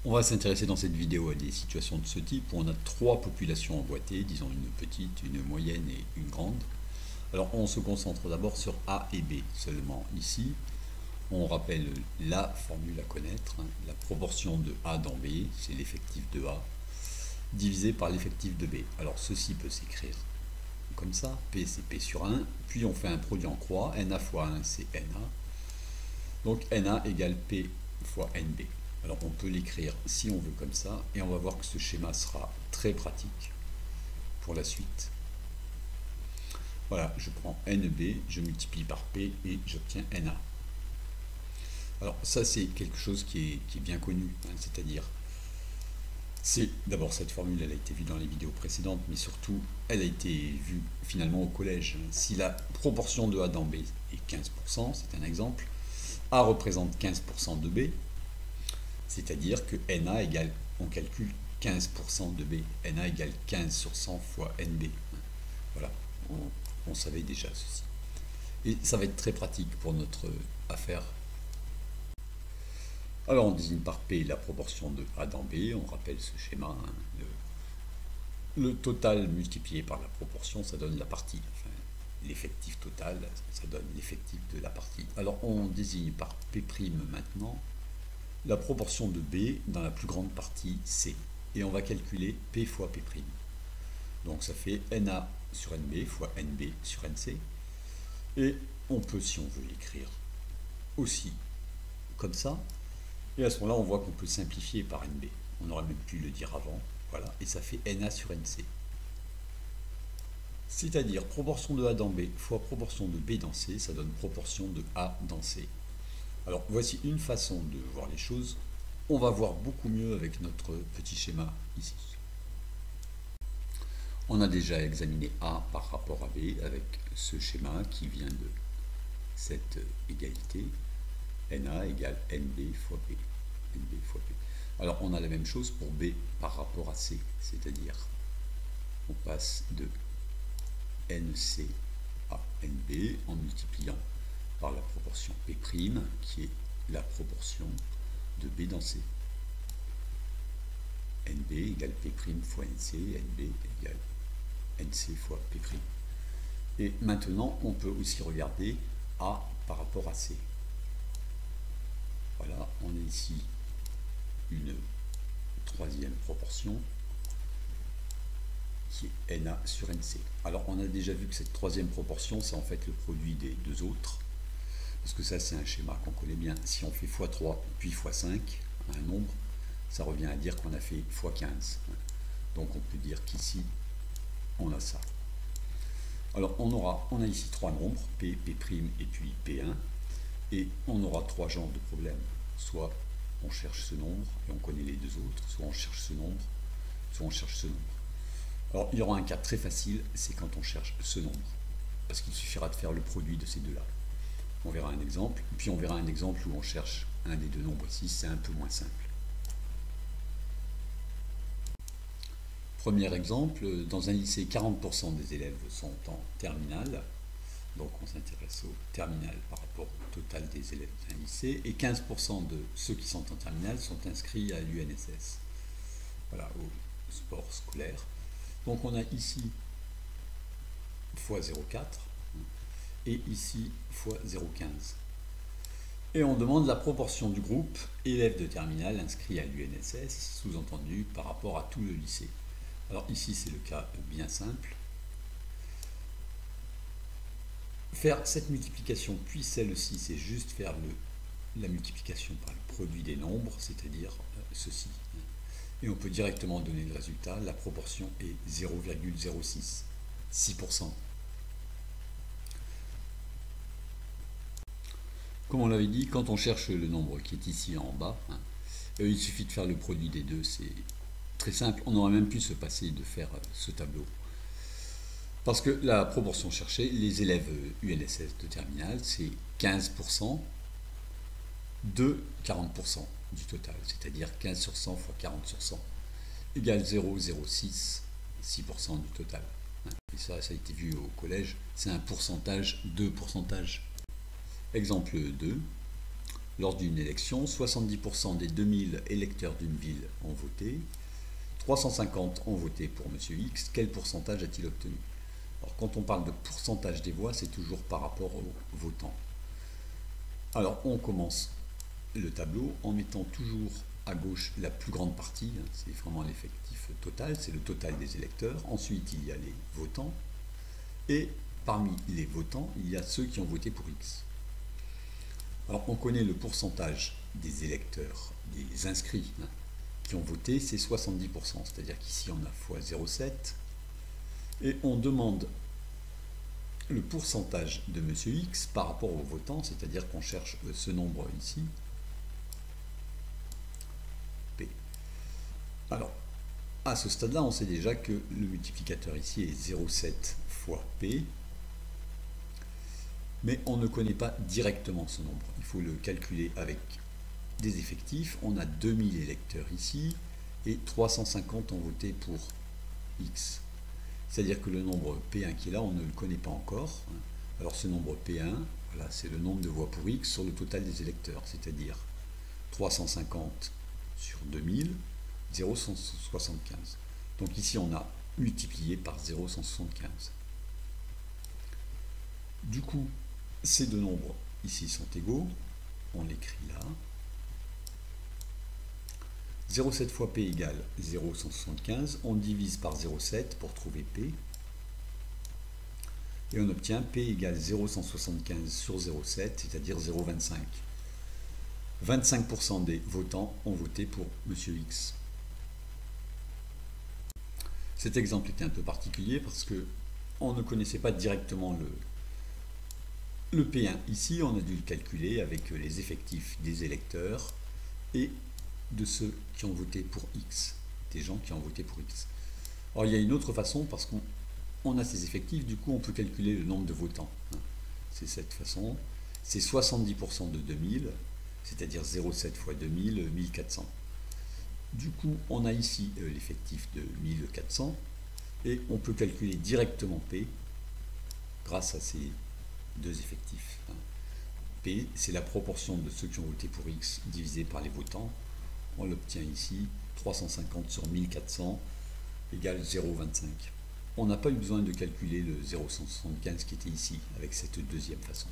On va s'intéresser dans cette vidéo à des situations de ce type où on a trois populations emboîtées, disons une petite, une moyenne et une grande. Alors on se concentre d'abord sur A et B seulement ici. On rappelle la formule à connaître, hein. La proportion de A dans B, c'est l'effectif de A, divisé par l'effectif de B. Alors ceci peut s'écrire comme ça, P c'est P sur 1, puis on fait un produit en croix, NA fois 1 c'est NA. Donc NA égale P fois NB. Alors on peut l'écrire si on veut comme ça, et on va voir que ce schéma sera très pratique pour la suite. Voilà, je prends NB, je multiplie par P et j'obtiens NA. Alors ça c'est quelque chose qui est bien connu, hein, c'est-à-dire, c'est d'abord cette formule, elle a été vue dans les vidéos précédentes, mais surtout elle a été vue finalement au collège. Si la proportion de A dans B est 15%, c'est un exemple, A représente 15% de B, c'est-à-dire que NA égale, on calcule 15% de B. NA égale 15 sur 100 fois NB. Voilà, on savait déjà ceci. Et ça va être très pratique pour notre affaire. Alors on désigne par P la proportion de A dans B, on rappelle ce schéma. Hein, le total multiplié par la proportion, ça donne la partie. Enfin, l'effectif total, ça donne l'effectif de la partie. Alors on désigne par P' maintenant la proportion de B dans la plus grande partie C. Et on va calculer P fois P'. Donc ça fait NA sur NB fois NB sur NC. Et on peut, si on veut, l'écrire aussi comme ça. Et à ce moment-là, on voit qu'on peut simplifier par NB. On aurait même pu le dire avant. Voilà. Et ça fait NA sur NC. C'est-à-dire proportion de A dans B fois proportion de B dans C, ça donne proportion de A dans C. Alors voici une façon de voir les choses. On va voir beaucoup mieux avec notre petit schéma ici. On a déjà examiné A par rapport à B avec ce schéma qui vient de cette égalité. NA égale NB fois P. NB fois P. Alors on a la même chose pour B par rapport à C, c'est-à-dire on passe de NC à NB en multipliant par la proportion P', qui est la proportion de B dans C. NB égale P' fois NC, NB égale NC fois P'. Et maintenant, on peut aussi regarder A par rapport à C. Voilà, on a ici une troisième proportion qui est NA sur NC. Alors, on a déjà vu que cette troisième proportion, c'est en fait le produit des deux autres. Parce que ça, c'est un schéma qu'on connaît bien. Si on fait x3 puis x5 à un nombre, ça revient à dire qu'on a fait x15. Donc on peut dire qu'ici, on a ça. Alors on a ici trois nombres, P, P' et puis P1. Et on aura trois genres de problèmes. Soit on cherche ce nombre et on connaît les deux autres, soit on cherche ce nombre, soit on cherche ce nombre. Alors il y aura un cas très facile, c'est quand on cherche ce nombre. Parce qu'il suffira de faire le produit de ces deux-là. On verra un exemple, puis on verra un exemple où on cherche un des deux nombres ici, c'est un peu moins simple. Premier exemple, dans un lycée, 40% des élèves sont en terminale, donc on s'intéresse au terminal par rapport au total des élèves d'un lycée, et 15% de ceux qui sont en terminale sont inscrits à l'UNSS, voilà, au sport scolaire. Donc on a ici x 0,4, et ici fois 0,15. Et on demande la proportion du groupe élèves de terminale inscrits à l'UNSS, sous-entendu par rapport à tout le lycée. Alors ici c'est le cas bien simple. Faire cette multiplication puis celle-ci, c'est juste faire la multiplication par le produit des nombres, c'est-à-dire ceci. Et on peut directement donner le résultat. La proportion est 0,06, 6%. Comme on l'avait dit, quand on cherche le nombre qui est ici en bas, hein, il suffit de faire le produit des deux, c'est très simple. On aurait même pu se passer de faire ce tableau. Parce que la proportion cherchée, les élèves UNSS de terminale, c'est 15% de 40% du total, c'est-à-dire 15 sur 100 fois 40 sur 100, égale 0,06, 6% du total. Et ça a été vu au collège, c'est un pourcentage de pourcentage. Exemple 2, Lors d'une élection, 70% des 2000 électeurs d'une ville ont voté, 350 ont voté pour M. X, quel pourcentage a-t-il obtenu? Alors quand on parle de pourcentage des voix, c'est toujours par rapport aux votants. Alors on commence le tableau en mettant toujours à gauche la plus grande partie, c'est vraiment l'effectif total, c'est le total des électeurs. Ensuite il y a les votants, et parmi les votants, il y a ceux qui ont voté pour X. Alors on connaît le pourcentage des électeurs, des inscrits qui ont voté, c'est 70%, c'est-à-dire qu'ici on a fois 0,7, et on demande le pourcentage de M. X par rapport aux votants, c'est-à-dire qu'on cherche ce nombre ici, P. Alors, à ce stade-là, on sait déjà que le multiplicateur ici est 0,7 fois P, mais on ne connaît pas directement ce nombre. Il faut le calculer avec des effectifs. On a 2000 électeurs ici, et 350 ont voté pour X. C'est-à-dire que le nombre P1 qui est là, on ne le connaît pas encore. Alors ce nombre P1, voilà, c'est le nombre de voix pour X sur le total des électeurs, c'est-à-dire 350 sur 2000, 0,175. Donc ici on a multiplié par 0,175. Du coup, ces deux nombres ici sont égaux, on l'écrit là. 0,7 fois P égale 0,175, on divise par 0,7 pour trouver P, et on obtient P égale 0,175 sur 0,7, c'est-à-dire 0,25. 25% des votants ont voté pour M. X. Cet exemple était un peu particulier parce que on ne connaissait pas directement le P1. Ici, on a dû le calculer avec les effectifs des électeurs et de ceux qui ont voté pour X, des gens qui ont voté pour X. Alors il y a une autre façon, parce qu'on a ces effectifs, du coup on peut calculer le nombre de votants. C'est cette façon, c'est 70% de 2000, c'est-à-dire 0,7 fois 2000, 1400. Du coup on a ici l'effectif de 1400, et on peut calculer directement P grâce à ces deux effectifs. P, c'est la proportion de ceux qui ont voté pour X divisé par les votants. On l'obtient ici, 350 sur 1400 égale 0,25. On n'a pas eu besoin de calculer le 0,175 qui était ici, avec cette deuxième façon.